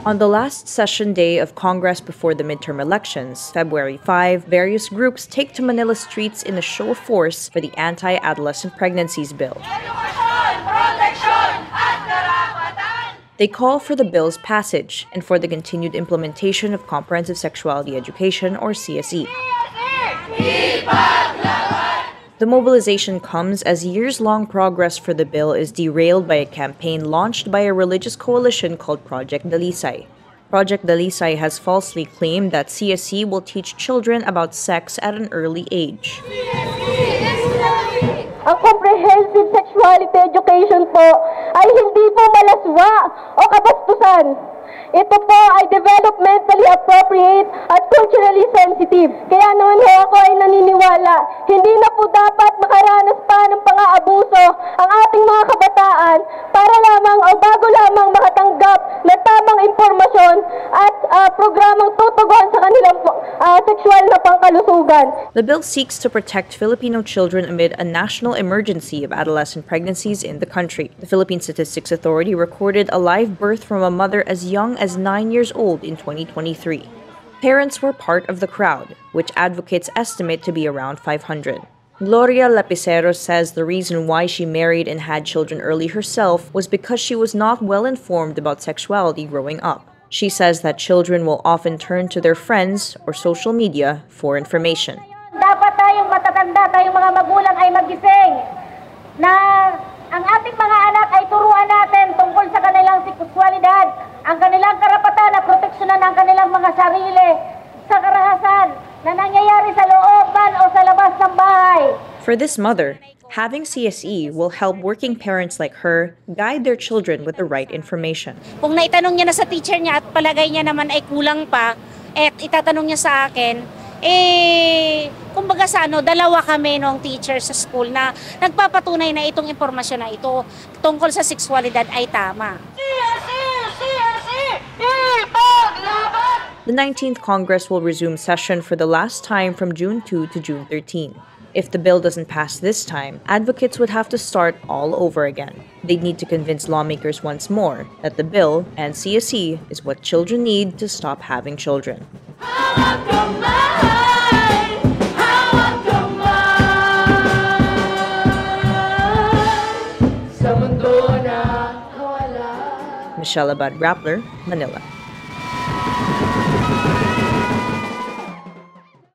On the last session day of Congress before the midterm elections, February 5, various groups take to Manila streets in a show of force for the Anti-Adolescent Pregnancies Bill. They call for the bill's passage and for the continued implementation of Comprehensive Sexuality Education, or CSE. The mobilization comes as years-long progress for the bill is derailed by a campaign launched by a religious coalition called Project Dalisay. Project Dalisay has falsely claimed that CSE will teach children about sex at an early age. Ang comprehensive sexuality education po ay hindi po malaswa o kabastusan. Ito po ay developmentally appropriate at culturally sensitive. Kaya noon ako ay naniniwala, hindi na po dapat makaranas pa ng pang-aabuso ang ating mga kabataan para lamang o bago lamang makatanggap ng tamang impormasyon at programang tutugon sa kanilang sexual na pangkalusugan. The bill seeks to protect Filipino children amid a national emergency of adolescent pregnancies in the country. The Philippine Statistics Authority recorded a live birth from a mother as young as 9 years old in 2023. Parents were part of the crowd, which advocates estimate to be around 500. Gloria Lapicero says the reason why she married and had children early herself was because she was not well informed about sexuality growing up. She says that children will often turn to their friends or social media for information. Dapat tayong matatanda, tayong mga magulang ay magising na ang ating mga anak ay turuan natin tungkol sa kanilang sexualidad, ang kanilang karapatan na proteksyonan ang kanilang mga sarili sa karahasan na nangyayari sa looban o sa labas ng bahay. For this mother, having CSE will help working parents like her guide their children with the right information. Kung naitanong niya na sa teacher niya at palagay niya naman ay kulang pa, at itatanong niya sa akin, kumbaga dalawa kami nung teacher sa school na nagpapatunay na itong impormasyon na ito tungkol sa sexualidad ay tama. The 19th Congress will resume session for the last time from June 2 to June 13. If the bill doesn't pass this time, advocates would have to start all over again. They'd need to convince lawmakers once more that the bill and CSE is what children need to stop having children. Michelle Abad Rappler, Manila.